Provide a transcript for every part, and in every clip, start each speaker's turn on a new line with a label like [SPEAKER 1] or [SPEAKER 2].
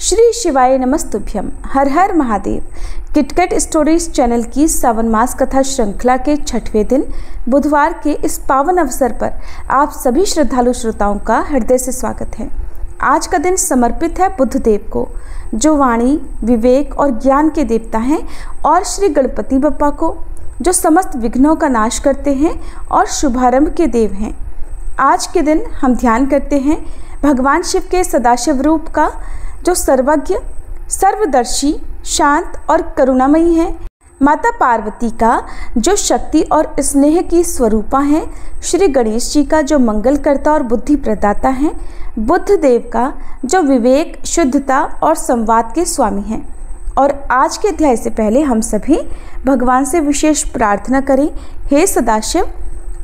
[SPEAKER 1] श्री शिवाय नमस्तुभ्यम। हर हर Mahadev. किटकट stories channel की सावन मास कथा श्रृंखला के 6वें दिन बुधवार के इस पावन अवसर पर आप सभी श्रद्धालु श्रोताओं का हृदय से स्वागत है। आज का दिन समर्पित है बुद्ध देव को, जो वाणी, विवेक और ज्ञान के देवता हैं, और श्री गणपति बप्पा को, जो समस्त विघ्नों का नाश करते हैं और शुभारंभ के देव हैं। आज के दिन हम ध्यान करते हैं भगवान शिव के सदाशिव रूप का, जो सर्वज्ञ, सर्वदर्शी, शांत और करुणामयी है। माता पार्वती का, जो शक्ति और स्नेह की स्वरूपा हैं। श्री गणेश जी का, जो मंगलकर्ता और बुद्धि प्रदाता हैं। बुद्ध देव का, जो विवेक, शुद्धता और संवाद के स्वामी हैं। और आज के अध्याय से पहले हम सभी भगवान से विशेष प्रार्थना करें। हे सदाशिव,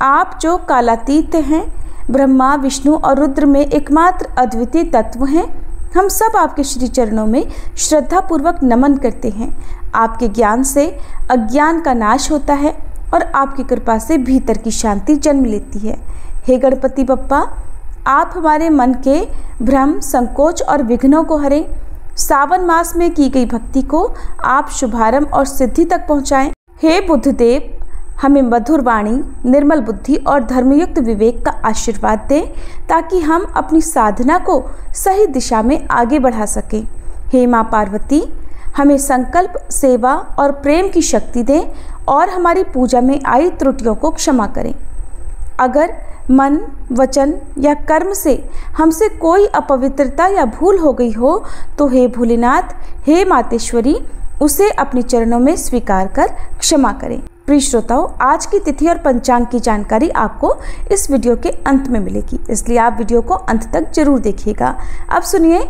[SPEAKER 1] आप जो कालातीत हैं, ब्रह्मा, विष्णु और रुद्र में एकमात्र अद्वितीय तत्व हैं, हम सब आपके श्री चरणों में श्रद्धापूर्वक नमन करते हैं। आपके ज्ञान से अज्ञान का नाश होता है और आपकी कृपा से भीतर की शांति जन्म लेती है। हे गणपति बप्पा, आप हमारे मन के भ्रम, संकोच और विघ्नों को हरें। सावन मास में की गई भक्ति को आप शुभारंभ और सिद्धि तक पहुँचाएँ। हे बुद्ध देव, हमें मधुर वाणी, निर्मल बुद्धि और धर्मयुक्त विवेक का आशीर्वाद दें, ताकि हम अपनी साधना को सही दिशा में आगे बढ़ा सकें। हे माँ पार्वती, हमें संकल्प, सेवा और प्रेम की शक्ति दें और हमारी पूजा में आई त्रुटियों को क्षमा करें। अगर मन, वचन या कर्म से हमसे कोई अपवित्रता या भूल हो गई हो, तो हे भोलेनाथ, हे मातेश्वरी, उसे अपने चरणों में स्वीकार कर क्षमा करें। प्रिय श्रोताओं, आज की तिथि और पंचांग की जानकारी आपको इस वीडियो के अंत में मिलेगी, इसलिए आप वीडियो को अंत तक जरूर देखिएगा। अब सुनिए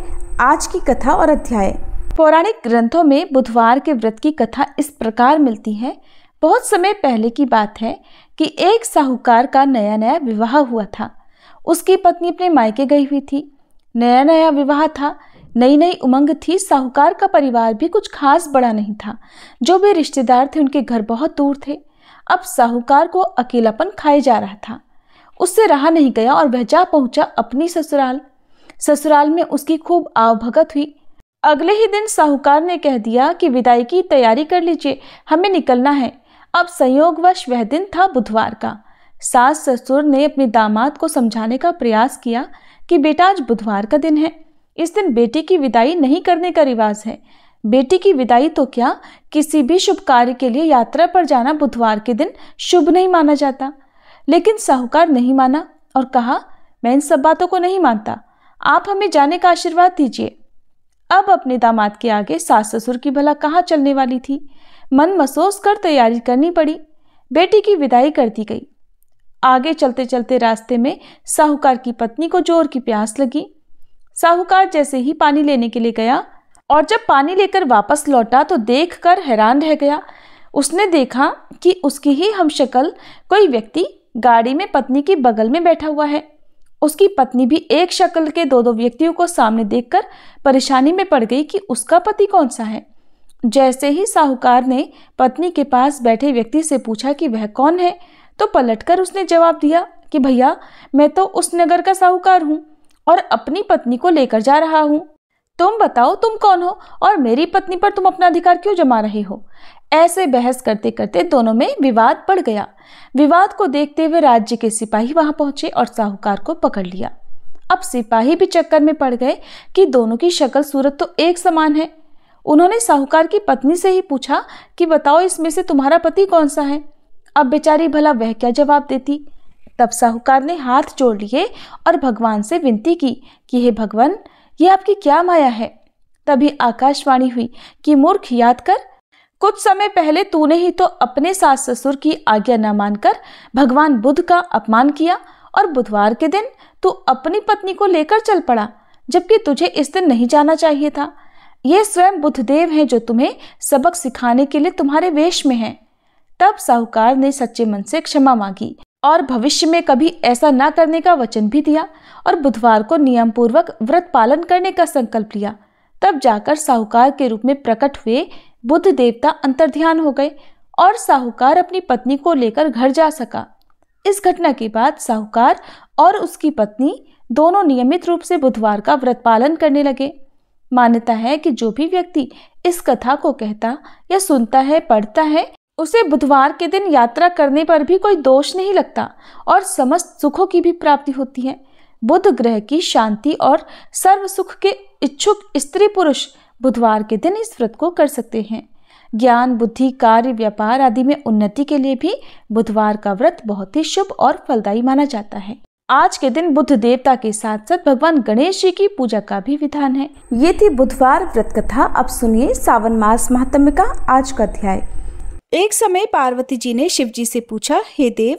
[SPEAKER 1] आज की कथा और अध्याय। पौराणिक ग्रंथों में बुधवार के व्रत की कथा इस प्रकार मिलती है। बहुत समय पहले की बात है कि एक साहूकार का नया नया विवाह हुआ था। उसकी पत्नी अपने मायके गई हुई थी। नया नया विवाह था, नई नई उमंग थी। साहूकार का परिवार भी कुछ खास बड़ा नहीं था। जो भी रिश्तेदार थे उनके घर बहुत दूर थे। अब साहूकार को अकेलापन खाए जा रहा था। उससे रहा नहीं गया और वह जा पहुंचा अपनी ससुराल। ससुराल में उसकी खूब आवभगत हुई। अगले ही दिन साहूकार ने कह दिया कि विदाई की तैयारी कर लीजिए, हमें निकलना है। अब संयोगवश वह दिन था बुधवार का। सास ससुर ने अपने दामाद को समझाने का प्रयास किया कि बेटा, आज बुधवार का दिन है, इस दिन बेटी की विदाई नहीं करने का रिवाज है। बेटी की विदाई तो क्या, किसी भी शुभ कार्य के लिए यात्रा पर जाना बुधवार के दिन शुभ नहीं माना जाता। लेकिन साहूकार नहीं माना और कहा, मैं इन सब बातों को नहीं मानता, आप हमें जाने का आशीर्वाद दीजिए। अब अपने दामाद के आगे सास ससुर की भला कहाँ चलने वाली थी। मन मसोस कर तैयारी करनी पड़ी। बेटी की विदाई कर दी गई। आगे चलते चलते रास्ते में साहूकार की पत्नी को जोर की प्यास लगी। साहूकार जैसे ही पानी लेने के लिए गया और जब पानी लेकर वापस लौटा तो देखकर हैरान रह गया। उसने देखा कि उसकी ही हमशक्ल कोई व्यक्ति गाड़ी में पत्नी की बगल में बैठा हुआ है। उसकी पत्नी भी एक शक्ल के दो व्यक्तियों को सामने देखकर परेशानी में पड़ गई कि उसका पति कौन सा है। जैसे ही साहूकार ने पत्नी के पास बैठे व्यक्ति से पूछा कि वह कौन है, तो पलटकर उसने जवाब दिया कि भैया, मैं तो उस नगर का साहूकार हूँ और अपनी पत्नी को लेकर जा रहा हूँ। तुम बताओ, तुम कौन हो और मेरी पत्नी पर तुम अपना अधिकार क्यों जमा रहे हो। ऐसे बहस करते करते दोनों में विवाद बढ़ गया। विवाद को देखते हुए राज्य के सिपाही वहां पहुंचे और साहूकार को पकड़ लिया। अब सिपाही भी चक्कर में पड़ गए कि दोनों की शक्ल सूरत तो एक समान है। उन्होंने साहूकार की पत्नी से ही पूछा कि बताओ, इसमें से तुम्हारा पति कौन सा है। अब बेचारी भला वह क्या जवाब देती। तब साहूकार ने हाथ जोड़ लिए और भगवान से विनती की कि हे भगवान, ये आपकी क्या माया है। तभी आकाशवाणी हुई कि मूर्ख, याद कर, कुछ समय पहले तूने ही तो अपने सास ससुर की आज्ञा न मानकर भगवान बुद्ध का अपमान किया और बुधवार के दिन तू अपनी पत्नी को लेकर चल पड़ा, जबकि तुझे इस दिन नहीं जाना चाहिए था। ये स्वयं बुद्धदेव हैं जो तुम्हें सबक सिखाने के लिए तुम्हारे वेश में हैं। तब साहूकार ने सच्चे मन से क्षमा मांगी और भविष्य में कभी ऐसा न करने का वचन भी दिया और बुधवार को नियम पूर्वक व्रत पालन करने का संकल्प लिया। तब जाकर साहूकार के रूप में प्रकट हुए बुद्ध देवता अंतर्ध्यान हो गए और साहूकार अपनी पत्नी को लेकर घर जा सका। इस घटना के बाद साहूकार और उसकी पत्नी दोनों नियमित रूप से बुधवार का व्रत पालन करने लगे। मान्यता है कि जो भी व्यक्ति इस कथा को कहता या सुनता है, पढ़ता है, उसे बुधवार के दिन यात्रा करने पर भी कोई दोष नहीं लगता और समस्त सुखों की भी प्राप्ति होती है। बुध ग्रह की शांति और सर्व सुख के इच्छुक स्त्री पुरुष बुधवार के दिन इस व्रत को कर सकते हैं। ज्ञान, बुद्धि, कार्य, व्यापार आदि में उन्नति के लिए भी बुधवार का व्रत बहुत ही शुभ और फलदायी माना जाता है। आज के दिन बुध देवता के साथ साथ भगवान गणेश जी की पूजा का भी विधान है। ये थी बुधवार व्रत कथा। अब सुनिए सावन मास महात्म्य का आज का अध्याय। एक समय पार्वती जी ने शिव जी से पूछा, हे देव,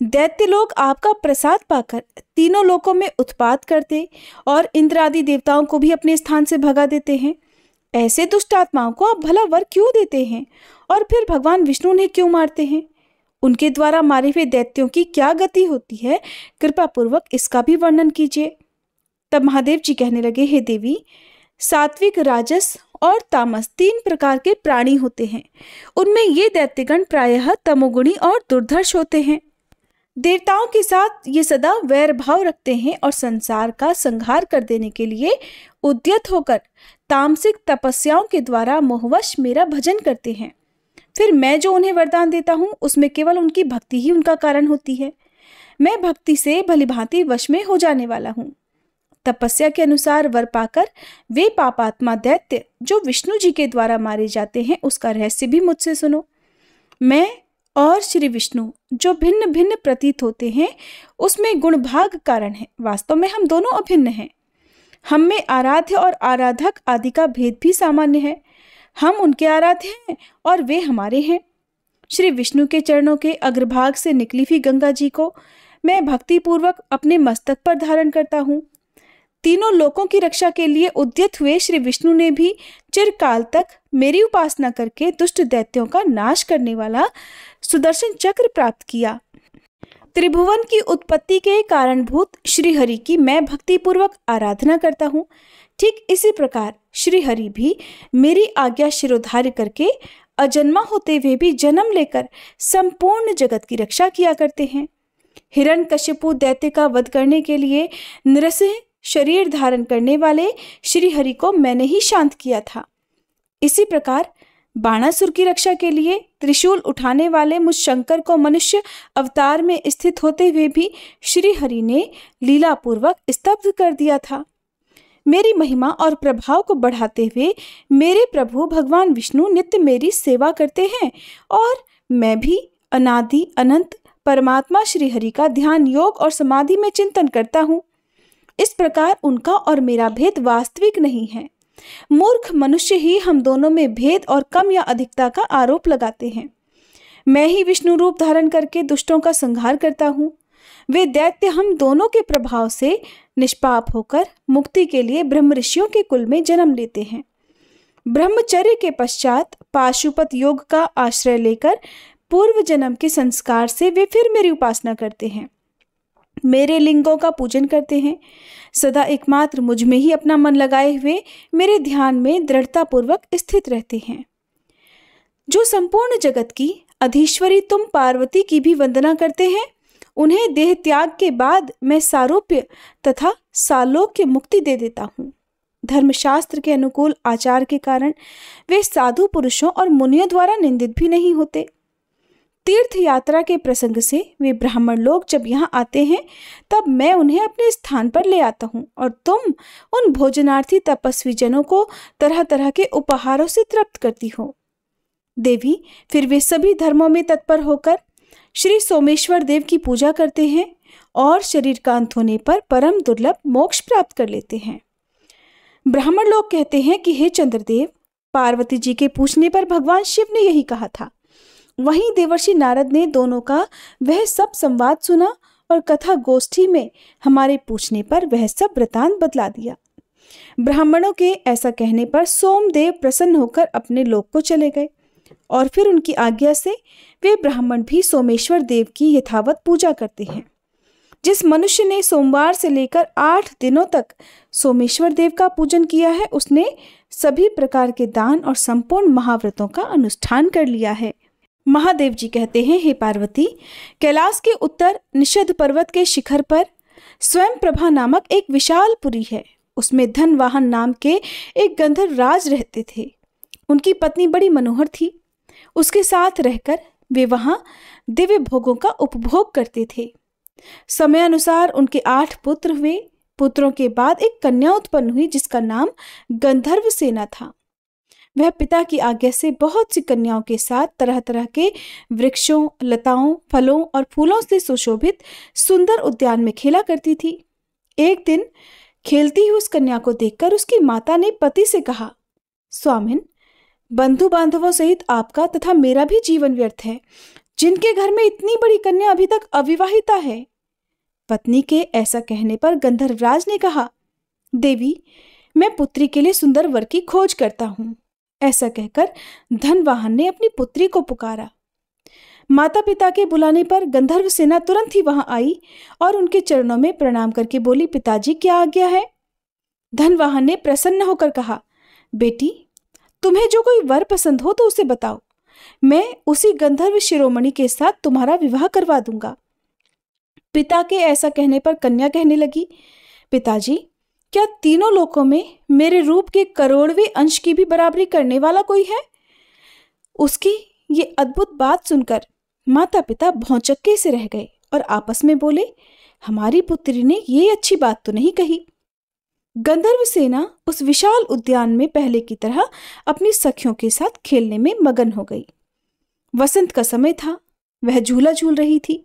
[SPEAKER 1] दैत्य लोग आपका प्रसाद पाकर तीनों लोकों में उत्पात करते और इंद्र आदि देवताओं को भी अपने स्थान से भगा देते हैं। ऐसे दुष्ट आत्माओं को आप भला वर क्यों देते हैं और फिर भगवान विष्णु ने क्यों मारते हैं? उनके द्वारा मारे हुए दैत्यों की क्या गति होती है? कृपा पूर्वक इसका भी वर्णन कीजिए। तब महादेव जी कहने लगे, हे देवी, सात्विक, राजस और तामस 3 प्रकार के प्राणी होते हैं। उनमें ये दैत्यगण प्रायः तमोगुणी और दुर्धर्ष होते हैं। देवताओं के साथ ये सदा वैर भाव रखते हैं और संसार का संहार कर देने के लिए उद्यत होकर तामसिक तपस्याओं के द्वारा मोहवश मेरा भजन करते हैं। फिर मैं जो उन्हें वरदान देता हूँ उसमें केवल उनकी भक्ति ही उनका कारण होती है। मैं भक्ति से भलीभांति वश में हो जाने वाला हूँ। तपस्या के अनुसार वर पाकर वे पापात्मा दैत्य जो विष्णु जी के द्वारा मारे जाते हैं उसका रहस्य भी मुझसे सुनो। मैं और श्री विष्णु जो भिन्न भिन्न प्रतीत होते हैं उसमें गुण भाग कारण है। वास्तव में हम दोनों अभिन्न हैं। हम में आराध्य और आराधक आदि का भेद भी सामान्य है। हम उनके आराध्य हैं और वे हमारे हैं। श्री विष्णु के चरणों के अग्रभाग से निकली हुई गंगा जी को मैं भक्ति पूर्वक अपने मस्तक पर धारण करता हूँ। तीनों लोकों की रक्षा के लिए उद्यत हुए श्री विष्णु ने भी चिरकाल तक मेरी उपासना करके दुष्ट दैत्यों का नाश करने वाला सुदर्शन चक्र प्राप्त किया। त्रिभुवन की उत्पत्ति के कारणभूत श्री हरि की मैं भक्ति पूर्वक आराधना करता हूँ। ठीक इसी प्रकार श्री हरि भी मेरी आज्ञा शिरोधार्य करके अजन्मा होते हुए भी जन्म लेकर संपूर्ण जगत की रक्षा किया करते हैं। हिरण्यकशिपु दैत्य का वध करने के लिए नृसिंह शरीर धारण करने वाले श्री हरि को मैंने ही शांत किया था। इसी प्रकार बाणासुर की रक्षा के लिए त्रिशूल उठाने वाले मुझ शंकर को मनुष्य अवतार में स्थित होते हुए भी श्री हरि ने लीला पूर्वक स्तब्ध कर दिया था। मेरी महिमा और प्रभाव को बढ़ाते हुए मेरे प्रभु भगवान विष्णु नित्य मेरी सेवा करते हैं और मैं भी अनादि अनंत परमात्मा श्री हरि का ध्यान, योग और समाधि में चिंतन करता हूँ। इस प्रकार उनका और मेरा भेद वास्तविक नहीं है। मूर्ख मनुष्य ही हम दोनों में भेद और कम या अधिकता का आरोप लगाते हैं। मैं ही विष्णु रूप धारण करके दुष्टों का संहार करता हूँ। वे दैत्य हम दोनों के प्रभाव से निष्पाप होकर मुक्ति के लिए ब्रह्म ऋषियों के कुल में जन्म लेते हैं। ब्रह्मचर्य के पश्चात पाशुपत योग का आश्रय लेकर पूर्व जन्म के संस्कार से वे फिर मेरी उपासना करते हैं। मेरे लिंगों का पूजन करते हैं। सदा एकमात्र मुझ में ही अपना मन लगाए हुए मेरे ध्यान में दृढ़ता पूर्वक स्थित रहते हैं। जो संपूर्ण जगत की अधीश्वरी तुम पार्वती की भी वंदना करते हैं, उन्हें देह त्याग के बाद मैं सारूप्य तथा सालोक्य मुक्ति दे देता हूँ। धर्मशास्त्र के अनुकूल आचार के कारण वे साधु पुरुषों और मुनियों द्वारा निंदित भी नहीं होते। तीर्थ यात्रा के प्रसंग से वे ब्राह्मण लोग जब यहाँ आते हैं तब मैं उन्हें अपने स्थान पर ले आता हूँ और तुम उन भोजनार्थी तपस्वी जनों को तरह तरह के उपहारों से तृप्त करती हो। देवी, फिर वे सभी धर्मों में तत्पर होकर श्री सोमेश्वर देव की पूजा करते हैं और शरीर का अंत होने पर परम दुर्लभ मोक्ष प्राप्त कर लेते हैं। ब्राह्मण लोग कहते हैं कि हे चंद्रदेव, पार्वती जी के पूछने पर भगवान शिव ने यही कहा था। वहीं देवर्षि नारद ने दोनों का वह सब संवाद सुना और कथा गोष्ठी में हमारे पूछने पर वह सब वृतांत बतला दिया। ब्राह्मणों के ऐसा कहने पर सोमदेव प्रसन्न होकर अपने लोक को चले गए और फिर उनकी आज्ञा से वे ब्राह्मण भी सोमेश्वर देव की यथावत पूजा करते हैं। जिस मनुष्य ने सोमवार से लेकर 8 दिनों तक सोमेश्वर देव का पूजन किया है, उसने सभी प्रकार के दान और संपूर्ण महाव्रतों का अनुष्ठान कर लिया है। महादेव जी कहते हैं, हे पार्वती, कैलाश के उत्तर निषद पर्वत के शिखर पर स्वयं प्रभा नामक एक विशाल पुरी है। उसमें धनवाहन नाम के एक गंधर्व राज रहते थे। उनकी पत्नी बड़ी मनोहर थी। उसके साथ रहकर वे वहां दिव्य भोगों का उपभोग करते थे। समयानुसार उनके 8 पुत्र हुए। पुत्रों के बाद एक कन्या उत्पन्न हुई जिसका नाम गंधर्व सेना था। वह पिता की आज्ञा से बहुत सी कन्याओं के साथ तरह तरह के वृक्षों, लताओं, फलों और फूलों से सुशोभित सुंदर उद्यान में खेला करती थी। एक दिन खेलती हुई उस कन्या को देखकर उसकी माता ने पति से कहा, स्वामिन, बंधु बांधवों सहित आपका तथा मेरा भी जीवन व्यर्थ है, जिनके घर में इतनी बड़ी कन्या अभी तक अविवाहिता है। पत्नी के ऐसा कहने पर गंधर्वराज ने कहा, देवी, मैं पुत्री के लिए सुंदर वर की खोज करता हूं। ऐसा कहकर धनवाहन ने अपनी पुत्री को पुकारा। माता पिता के बुलाने पर गंधर्व सेना तुरंत ही वहां आई और उनके चरणों में प्रणाम करके बोली, पिताजी, क्या आज्ञा है? धनवाहन ने प्रसन्न होकर कहा, बेटी, तुम्हें जो कोई वर पसंद हो तो उसे बताओ, मैं उसी गंधर्व शिरोमणि के साथ तुम्हारा विवाह करवा दूंगा। पिता के ऐसा कहने पर कन्या कहने लगी, पिताजी, क्या तीनों लोकों में मेरे रूप के करोड़वें अंश की भी बराबरी करने वाला कोई है? उसकी ये अद्भुत बात सुनकर माता पिता भौचक्के से रह गए और आपस में बोले, हमारी पुत्री ने ये अच्छी बात तो नहीं कही। गंधर्व सेना उस विशाल उद्यान में पहले की तरह अपनी सखियों के साथ खेलने में मगन हो गई। वसंत का समय था। वह झूला झूल रही थी।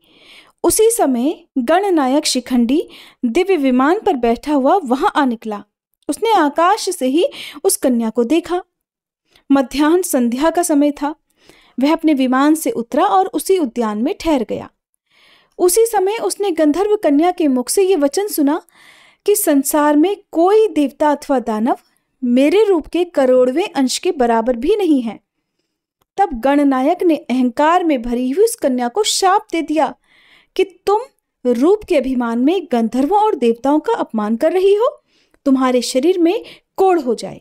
[SPEAKER 1] उसी समय गणनायक शिखंडी दिव्य विमान पर बैठा हुआ वहां आ निकला। उसने आकाश से ही उस कन्या को देखा। मध्याह्न संध्या का समय था। वह अपने विमान से उतरा और उसी उद्यान में ठहर गया। उसी समय उसने गंधर्व कन्या के मुख से ये वचन सुना कि संसार में कोई देवता अथवा दानव मेरे रूप के करोड़वें अंश के बराबर भी नहीं है। तब गणनायक ने अहंकार में भरी हुई उस कन्या को शाप दे दिया कि तुम रूप के अभिमान में गंधर्वों और देवताओं का अपमान कर रही हो, तुम्हारे शरीर में कोढ़ हो जाए।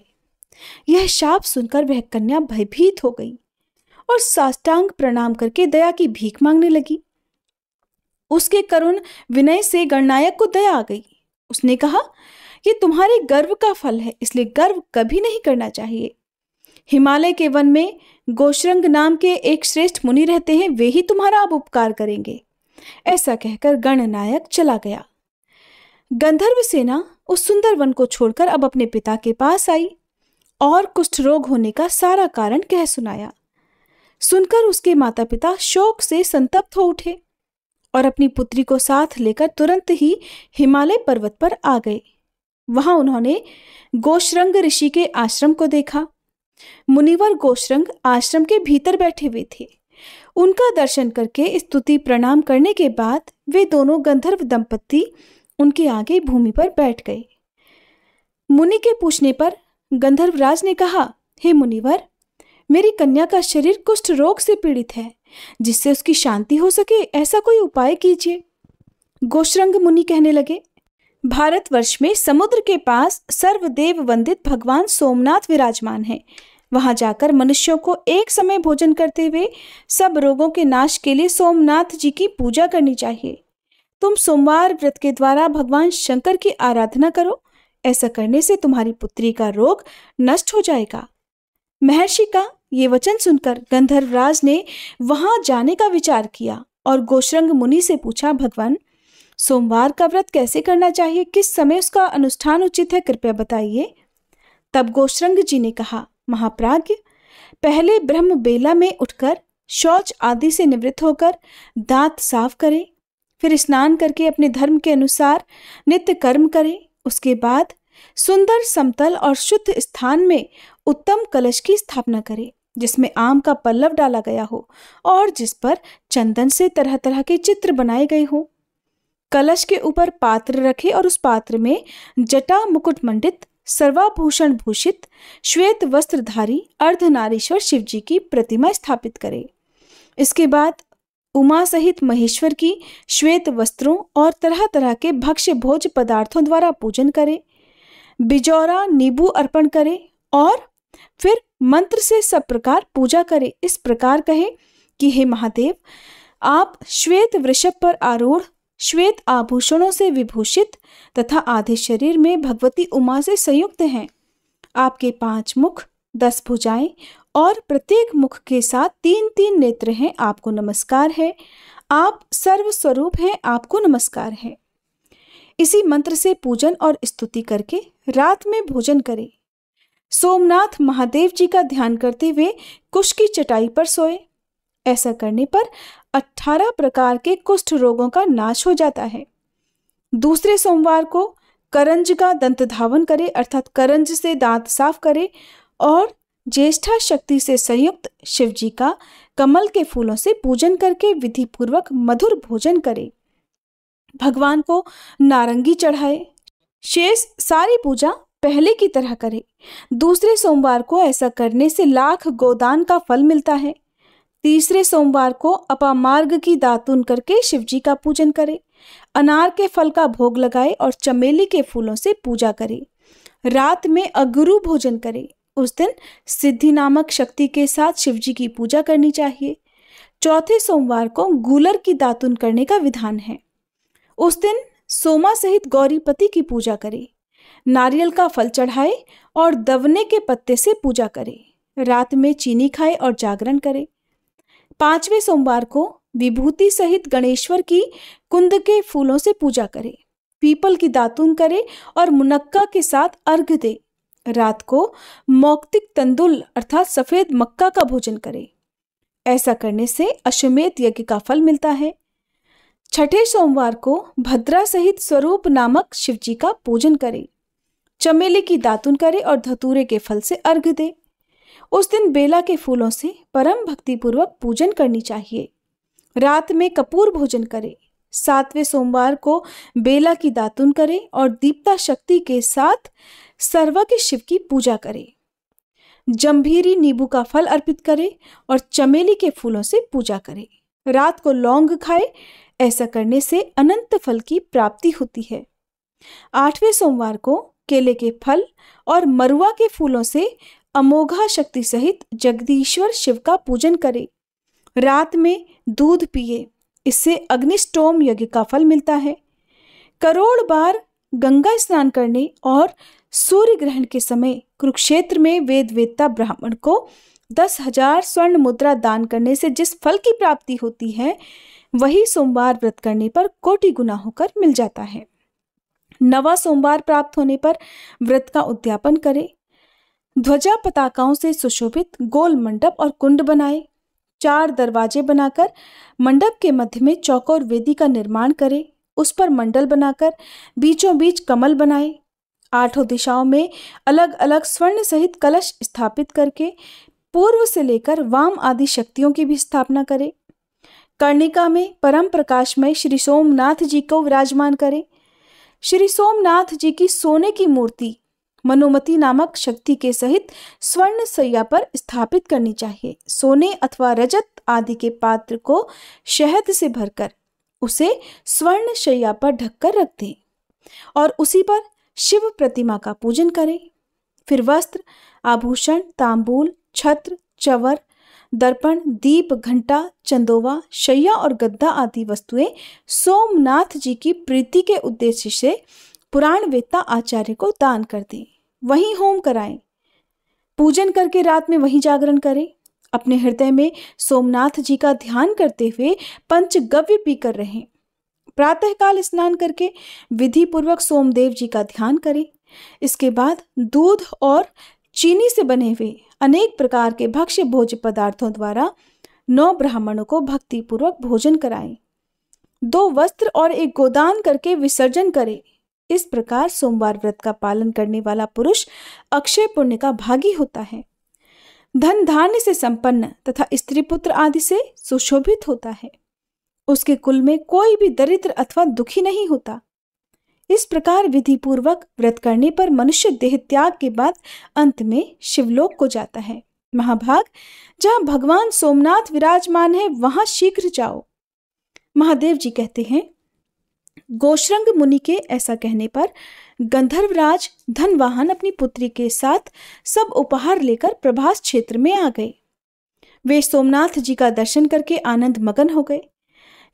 [SPEAKER 1] यह शाप सुनकर वह कन्या भयभीत हो गई और साष्टांग प्रणाम करके दया की भीख मांगने लगी। उसके करुण विनय से गणनायक को दया आ गई। उसने कहा, यह तुम्हारे गर्व का फल है, इसलिए गर्व कभी नहीं करना चाहिए। हिमालय के वन में गोशरंग नाम के एक श्रेष्ठ मुनि रहते हैं, वे ही तुम्हारा अब उपकार करेंगे। ऐसा कहकर गणनायक चला गया। गंधर्व सेना उस सुंदर वन को छोड़कर अब अपने पिता के पास आई और कुष्ठ रोग होने का सारा कारण कह सुनाया। सुनकर उसके माता पिता शोक से संतप्त हो उठे और अपनी पुत्री को साथ लेकर तुरंत ही हिमालय पर्वत पर आ गए। वहां उन्होंने गोशरंग ऋषि के आश्रम को देखा। मुनिवर गोशरंग आश्रम के भीतर बैठे हुए थे। उनका दर्शन करके स्तुति प्रणाम करने के बाद वे दोनों गंधर्व दंपत्ति उनके आगे भूमि पर बैठ गए। मुनि के पूछने पर गंधर्वराज ने कहा, हे मुनिवर, मेरी कन्या का शरीर कुष्ठ रोग से पीड़ित है, जिससे उसकी शांति हो सके ऐसा कोई उपाय कीजिए। गोशरंग मुनि कहने लगे, भारतवर्ष में समुद्र के पास सर्वदेव वंदित भगवान सोमनाथ विराजमान है। वहां जाकर मनुष्यों को एक समय भोजन करते हुए सब रोगों के नाश के लिए सोमनाथ जी की पूजा करनी चाहिए। तुम सोमवार व्रत के द्वारा भगवान शंकर की आराधना करो। ऐसा करने से तुम्हारी पुत्री का रोग नष्ट हो जाएगा। महर्षि का ये वचन सुनकर गंधर्वराज ने वहां जाने का विचार किया और गोशरंग मुनि से पूछा, भगवान, सोमवार का व्रत कैसे करना चाहिए, किस समय उसका अनुष्ठान उचित है, कृपया बताइए। तब गोशरंग जी ने कहा, महाप्राज्ञ, पहले ब्रह्म बेला में उठकर शौच आदि से निवृत्त होकर दांत साफ करें, फिर स्नान करके अपने धर्म के अनुसार नित्य कर्म करें। उसके बाद सुंदर समतल और शुद्ध स्थान में उत्तम कलश की स्थापना करें, जिसमें आम का पल्लव डाला गया हो और जिस पर चंदन से तरह तरह के चित्र बनाए गए हो। कलश के ऊपर पात्र रखे और उस पात्र में जटा मुकुट मंडित सर्वाभूषण भूषित श्वेत वस्त्रधारी अर्धनारीश्वर शिव जी की प्रतिमा स्थापित करें। इसके बाद उमा सहित महेश्वर की श्वेत वस्त्रों और तरह तरह के भक्ष्य भोज पदार्थों द्वारा पूजन करें, बिजौरा नींबू अर्पण करें और फिर मंत्र से सब प्रकार पूजा करें। इस प्रकार कहे कि हे महादेव, आप श्वेत वृषभ पर आरूढ़ श्वेत आभूषणों से विभूषित तथा आधे शरीर में भगवती उमा से संयुक्त हैं। आपके 5 मुख, 10 भुजाएं और प्रत्येक मुख के साथ 3-3 नेत्र हैं। आपको नमस्कार है। आप सर्वस्वरूप हैं। आपको नमस्कार है। इसी मंत्र से पूजन और स्तुति करके रात में भोजन करें। सोमनाथ महादेव जी का ध्यान करते हुए कुश की चटाई पर सोए। ऐसा करने पर 18 प्रकार के कुष्ठ रोगों का नाश हो जाता है। दूसरे सोमवार को करंज का दंत धावन करे, अर्थात करंज से दांत साफ करे और ज्येष्ठा शक्ति से संयुक्त शिव जी का कमल के फूलों से पूजन करके विधि पूर्वक मधुर भोजन करे। भगवान को नारंगी चढ़ाए। शेष सारी पूजा पहले की तरह करे। दूसरे सोमवार को ऐसा करने से लाख गोदान का फल मिलता है। तीसरे सोमवार को अपामार्ग की दातून करके शिव जी का पूजन करे। अनार के फल का भोग लगाए और चमेली के फूलों से पूजा करे। रात में अगुरु भोजन करे। उस दिन सिद्धि नामक शक्ति के साथ शिव जी की पूजा करनी चाहिए। चौथे सोमवार को गूलर की दातून करने का विधान है। उस दिन सोमा सहित गौरीपति की पूजा करे। नारियल का फल चढ़ाए और दवने के पत्ते से पूजा करे। रात में चीनी खाए और जागरण करे। 5वें सोमवार को विभूति सहित गणेश्वर की कुंद के फूलों से पूजा करे। पीपल की दातून करे और मुनक्का के साथ अर्घ दे। रात को मौक्तिक तंदुल अर्थात सफेद मक्का का भोजन करे। ऐसा करने से अश्वमेध यज्ञ का फल मिलता है। छठे सोमवार को भद्रा सहित स्वरूप नामक शिव जी का पूजन करे। चमेली की दातून करे और धतूरे के फल से अर्घ दे। उस दिन बेला के फूलों से परम भक्ति पूर्वक पूजन करनी चाहिए। रात में कपूर भोजन करे। 7वें सोमवार को बेला की दातून करे और दीप्ता शक्ति के साथ सर्वज्ञ शिव की पूजा करे। जंभीरी नींबू का फल अर्पित करे और चमेली के फूलों से पूजा करे। रात को लौंग खाए। ऐसा करने से अनंत फल की प्राप्ति होती है। 8वें सोमवार को केले के फल और मरुआ के फूलों से अमोघा शक्ति सहित जगदीश्वर शिव का पूजन करे। रात में दूध पिए। इससे अग्निष्टोम यज्ञ का फल मिलता है। करोड़ बार गंगा स्नान करने और सूर्य ग्रहण के समय कुरुक्षेत्र में वेद वेत्ता ब्राह्मण को 10,000 स्वर्ण मुद्रा दान करने से जिस फल की प्राप्ति होती है, वही सोमवार व्रत करने पर कोटि गुना होकर मिल जाता है। 9वां सोमवार प्राप्त होने पर व्रत का उद्यापन करे। ध्वजा पताकाओं से सुशोभित गोल मंडप और कुंड बनाए। 4 दरवाजे बनाकर मंडप के मध्य में चौकोर वेदी का निर्माण करे। उस पर मंडल बनाकर बीचों बीच कमल बनाए। 8 दिशाओं में अलग अलग स्वर्ण सहित कलश स्थापित करके पूर्व से लेकर वाम आदि शक्तियों की भी स्थापना करे। कर्णिका में परम प्रकाशमय श्री सोमनाथ जी को विराजमान करे। श्री सोमनाथ जी की सोने की मूर्ति मनोमती नामक शक्ति के सहित स्वर्ण सैया पर स्थापित करनी चाहिए। सोने अथवा रजत आदि के पात्र को शहद से भरकर उसे स्वर्ण शैया पर ढककर रख दें और उसी पर शिव प्रतिमा का पूजन करें। फिर वस्त्र, आभूषण, तांबूल, छत्र, चवर, दर्पण, दीप, घंटा, चंदोवा, शैया और गद्दा आदि वस्तुएं सोमनाथ जी की प्रीति के उद्देश्य से पुराण वेत्ता आचार्य को दान कर दें। वहीं होम कराएं। पूजन करके रात में वहीं जागरण करें। अपने हृदय में सोमनाथ जी का ध्यान करते हुए पंचगव्य पीकर रहें। प्रातःकाल स्नान करके विधि पूर्वक सोमदेव जी का ध्यान करें। इसके बाद दूध और चीनी से बने हुए अनेक प्रकार के भक्ष्य भोज्य पदार्थों द्वारा 9 ब्राह्मणों को भक्ति पूर्वक भोजन कराएं। 2 वस्त्र और 1 गोदान करके विसर्जन करें। इस प्रकार सोमवार व्रत का पालन करने वाला पुरुष अक्षय पुण्य का भागी होता है। धन धान्य से संपन्न तथा स्त्री पुत्र आदि से सुशोभित होता है। उसके कुल में कोई भी दरिद्र अथवा दुखी नहीं होता। इस प्रकार विधि पूर्वक व्रत करने पर मनुष्य देह त्याग के बाद अंत में शिवलोक को जाता है। महाभाग, जहाँ भगवान सोमनाथ विराजमान है वहां शीघ्र जाओ। महादेव जी कहते हैं, गोश्रंग मुनि के ऐसा कहने पर गंधर्वराज धनवाहन अपनी पुत्री के साथ सब उपहार लेकर प्रभास क्षेत्र में आ गए। वे सोमनाथ जी का दर्शन करके आनंद मगन हो गए।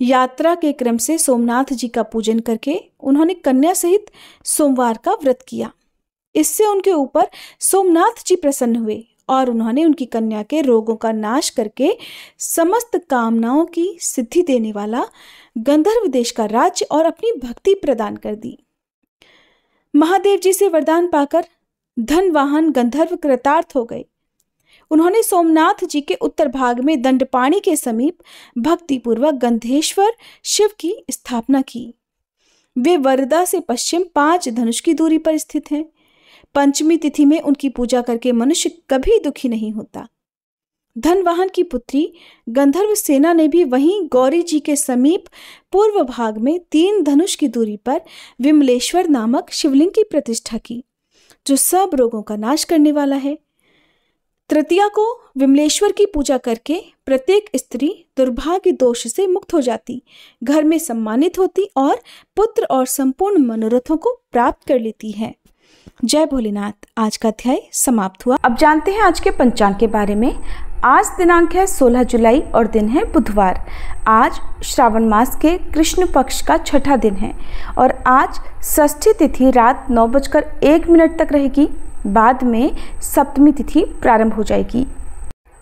[SPEAKER 1] यात्रा के क्रम से सोमनाथ जी का पूजन करके उन्होंने कन्या सहित सोमवार का व्रत किया। इससे उनके ऊपर सोमनाथ जी प्रसन्न हुए और उन्होंने उनकी कन्या के रोगों का नाश करके समस्त कामनाओं की सिद्धि देने वाला गंधर्व देश का राज्य और अपनी भक्ति प्रदान कर दी। महादेव जी से वरदान पाकर धनवाहन गंधर्व कृतार्थ हो गए। उन्होंने सोमनाथ जी के उत्तर भाग में दंडपाणी के समीप भक्तिपूर्वक गंधेश्वर शिव की स्थापना की। वे वरदा से पश्चिम 5 धनुष की दूरी पर स्थित हैं। पंचमी तिथि में उनकी पूजा करके मनुष्य कभी दुखी नहीं होता। धनवाहन की पुत्री गंधर्व सेना ने भी वहीं गौरी जी के समीप पूर्व भाग में 3 धनुष की दूरी पर विमलेश्वर नामक शिवलिंग की प्रतिष्ठा की, जो सब रोगों का नाश करने वाला है। तृतीया को विमलेश्वर की पूजा करके प्रत्येक स्त्री दुर्भाग्य दोष से मुक्त हो जाती, घर में सम्मानित होती और पुत्र और संपूर्ण मनोरथों को प्राप्त कर लेती है। जय भोलेनाथ। आज का अध्याय समाप्त हुआ। अब जानते हैं आज के पंचांग के बारे में। आज दिनांक है 16 जुलाई और दिन है बुधवार। आज श्रावण मास के कृष्ण पक्ष का छठा दिन है और आज षष्ठी तिथि रात 9:01 तक रहेगी। बाद में सप्तमी तिथि प्रारंभ हो जाएगी।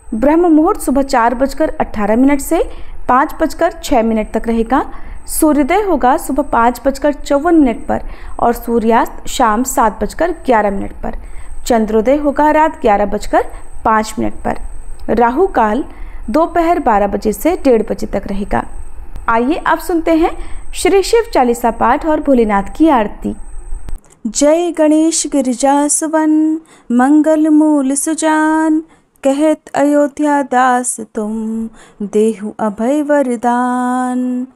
[SPEAKER 1] ब्रह्म मुहूर्त सुबह 4:18 से 5:06 तक रहेगा। सूर्योदय होगा सुबह 5:54 पर और सूर्यास्त शाम 7:11 पर। चंद्रोदय होगा रात 11:05 पर। राहु काल दोपहर 12 बजे से 1:30 बजे तक रहेगा। आइए अब सुनते हैं श्री शिव चालीसा पाठ और भोलेनाथ की आरती। जय गणेश गिरिजासवन मंगल मूल सुजान, कहत अयोध्या दास तुम देहु अभय वरदान।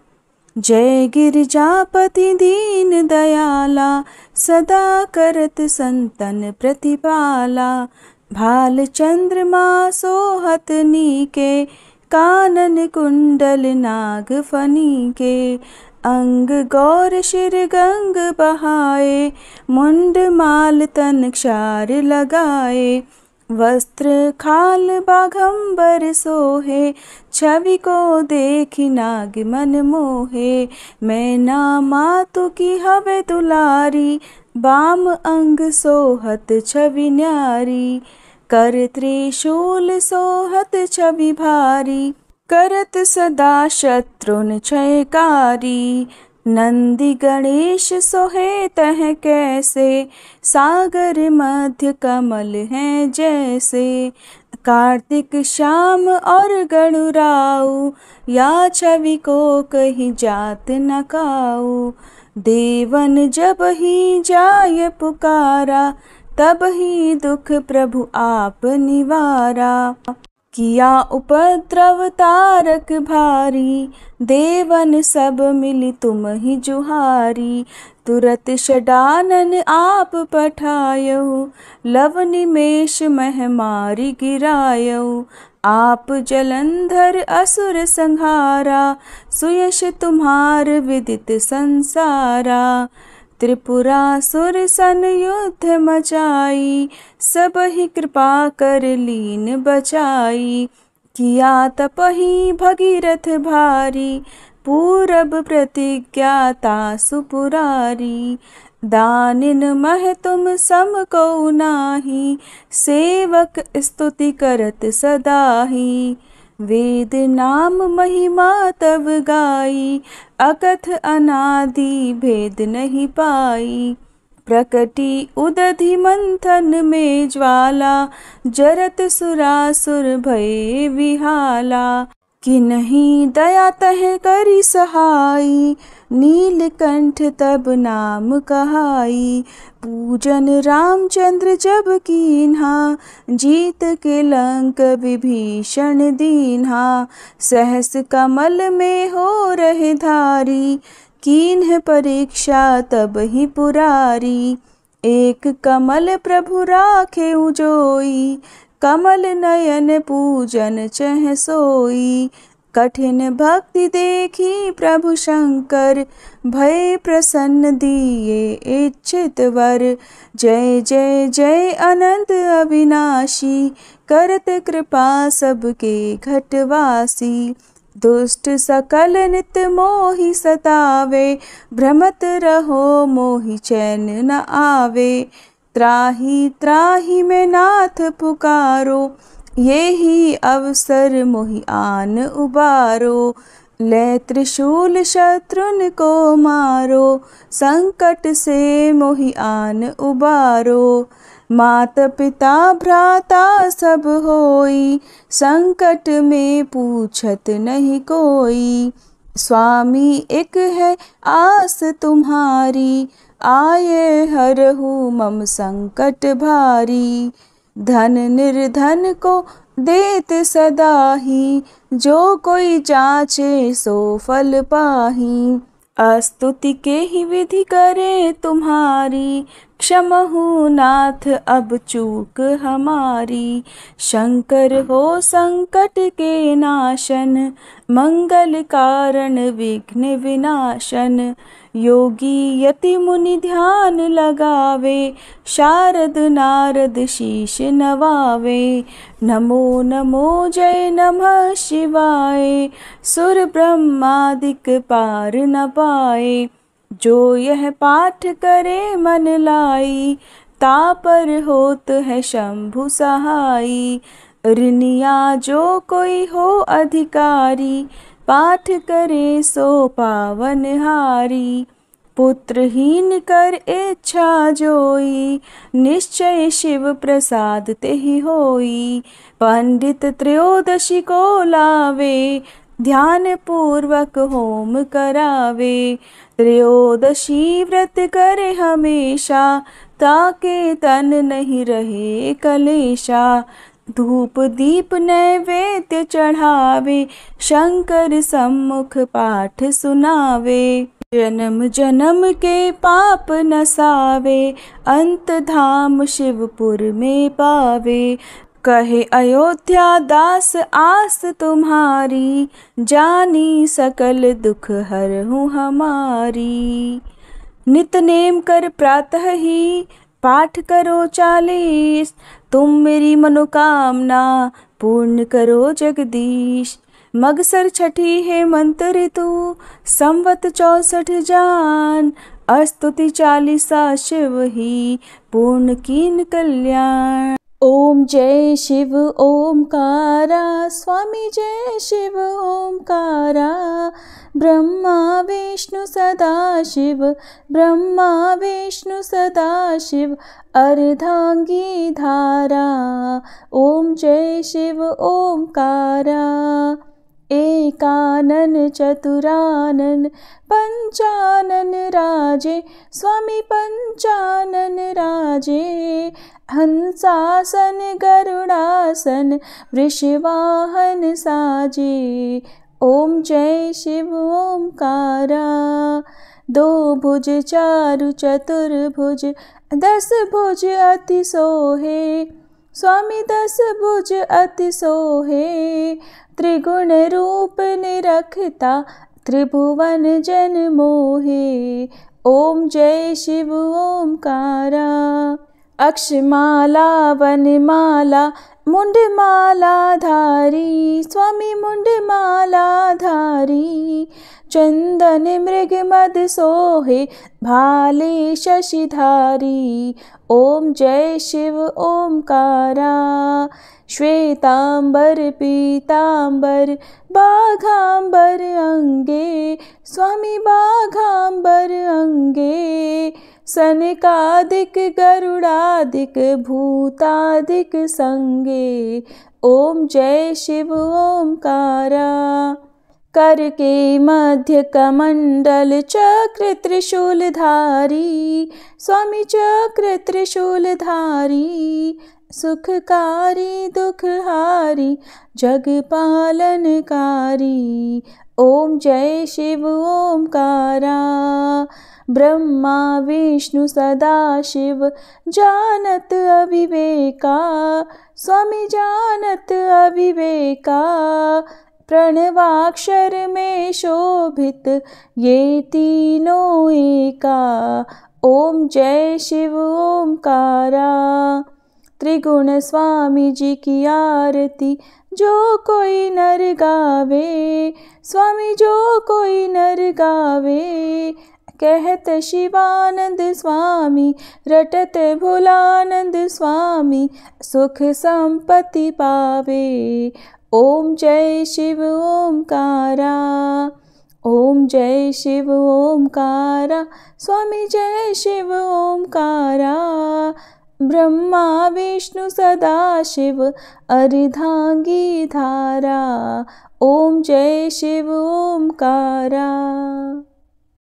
[SPEAKER 1] जय गिरिजापति दीन दयाला, सदा करत संतन प्रतिपाला। भाल चंद्रमा सोहत नीके, कानन कुंडल नाग फनी के। अंग गौर शिर गंग बहाए, मुंड माल तन क्षार लगाए। वस्त्र खाल बाघंबर सोहे, छवि को देखी नाग मन मोहे। मैं ना मातु की हवे दुलारी, बाम अंग सोहत छवि न्यारी। कर त्रिशूल सोहत छवि भारी, करत सदा शत्रुन क्षयकारी। नंदी गणेश सोहे तह कैसे, सागर मध्य कमल हैं जैसे। कार्तिक श्याम और गणुराऊ, या छवि को कहीं जात न काऊ। देवन जब ही जाय पुकारा, तब ही दुख प्रभु आप निवारा। किया उपद्रव तारक भारी, देवन सब मिली तुम ही जुहारी। तुरत षडानन आप पठायऊ, लव निमेष मह मारी गिरायऊ। आप जलंधर असुर संहारा, सुयश तुम्हार विदित संसारा। त्रिपुरासुर सन युद्ध मचाई, सब ही कृपा कर लीन बचाई। किया तपहि भगीरथ भारी, पूरब प्रतिज्ञा तासु पुरारी। दानिन मह तुम सम को नाही, सेवक स्तुति करत सदाही। वेद नाम महिमा तब गाई, अकथ अनादि भेद नहीं पाई। प्रकटी उदधि मंथन में ज्वाला, जरत सुरासुर भये विहाला। कि नहीं दया तह करी सहाई, नीलकंठ तब नाम कहाई। पूजन रामचंद्र जब कीन्हा, जीत के लंक विभीषण दीन्हा। सहस कमल में हो रहे धारी, कीन्ह परीक्षा तब ही पुरारी। एक कमल प्रभु राखे उजोई, कमल नयन पूजन चह सोई। कठिन भक्ति देखी प्रभु शंकर, भय प्रसन्न दिए इच्छित वर। जय जय जय अनंत अविनाशी, करत कृपा सबके घटवासी। दुष्ट सकल नित मोहि सतावे, भ्रमत रहो मोहि चैन न आवे। त्राहि त्राहि मैं नाथ पुकारो, यही अवसर मोहि आन उबारो। ले त्रिशूल शत्रुन को मारो, संकट से मोहि आन उबारो। मात पिता भ्राता सब होई, संकट में पूछत नहीं कोई। स्वामी एक है आस तुम्हारी, आये हरहु मम संकट भारी। धन निर्धन को देत सदा ही, जो कोई जाचे सो फल पाही। स्तुति के ही विधि करे तुम्हारी, क्षमहु नाथ अब चूक हमारी। शंकर हो संकट के नाशन, मंगल कारण विघ्न विनाशन। योगी यति मुनि ध्यान लगावे, शारद नारद शीश नवावे। नमो नमो जय नमः शिवाय, सुर ब्रह्मादिक पार न पाए। जो यह पाठ करे मन लाई, तापर होत है शंभु सहाई। ऋनिया जो कोई हो अधिकारी, पाठ करे सो पावन हारी। पुत्रहीन कर इच्छा जोई, निश्चय शिव प्रसाद तेहि होई। पंडित त्रयोदशी को लावे, ध्यान पूर्वक होम करावे। त्रयोदशी व्रत करे हमेशा, ताके तन नहीं रहे कलेशा। धूप दीप नैवेद्य चढ़ावे, शंकर सम्मुख पाठ सुनावे। जन्म जन्म के पाप नसावे, अंत धाम शिवपुर में पावे। कहे अयोध्या दास आस तुम्हारी, जानी सकल दुख हरहु हमारी। नित नेम कर प्रातः ही, पाठ करो 40, तुम मेरी मनोकामना पूर्ण करो जगदीश। मगसर छठी है मंत्र ऋतु, संवत 64 जान। स्तुति 40 शिव ही, पूर्ण कीन कल्याण। ओम जय शिव ओमकारा, स्वामी जय शिव ओमकारा। ब्रह्मा विष्णु सदा शिव, ब्रह्मा विष्णु सदा शिव, अर्धांगी धारा। ओम जय शिव ओमकारा। एकानन चतुरानन पंचानन राजे, स्वामी पंचानन राजे। हंसासन गरुड़ासन, वृषवाहन साजे। ओम जय शिव ओमकारा। 2 भुज 4 चतुर्भुज, 10 भुज अति सोहे, स्वामी 10 भुज अति सोहे। त्रिगुण रूप निरखता, त्रिभुवन जन मोहे। ओम जय शिव ओमकारा। अक्षमाला वनमाला, मुंडमाला धारी, स्वामी मुंडमाला धारी। चंदन मृग मद सोहे, भाले शशिधारी। ओम जय शिव ओमकारा। श्वेतांबर पीतांबर, बाघांबर अंगे, स्वामी बाघांबर अंगे। सनकादिक गरुड़ादिक, भूतादिक संगे। ओम जय शिव ओमकारा। कर के मध्य कमंडल, चक्र त्रिशूलधारी, स्वामी चक्र त्रिशूलधारी। सुखकारी दुखहारी, जग पालनकारी। ओम जय शिव ओमकारा। ब्रह्मा विष्णु सदा शिव, जानत अविवेका, स्वामी जानत अविवेका। प्रणवाक्षर में शोभित, ये तीनों एका। ओम जय शिव ओमकारा। त्रिगुण स्वामी जी की आरती जो कोई नर गावे, स्वामी जो कोई नर गावे। कहत शिवानंद स्वामी, रटत भोलानंद स्वामी, सुख संपत्ति पावे। ओम जय शिव ओमकारा, ओम जय शिव ओमकारा, स्वामी जय शिव ओमकारा। ब्रह्मा विष्णु सदा शिव अर्धांगी धारा, ओम जय शिव ओमकारा।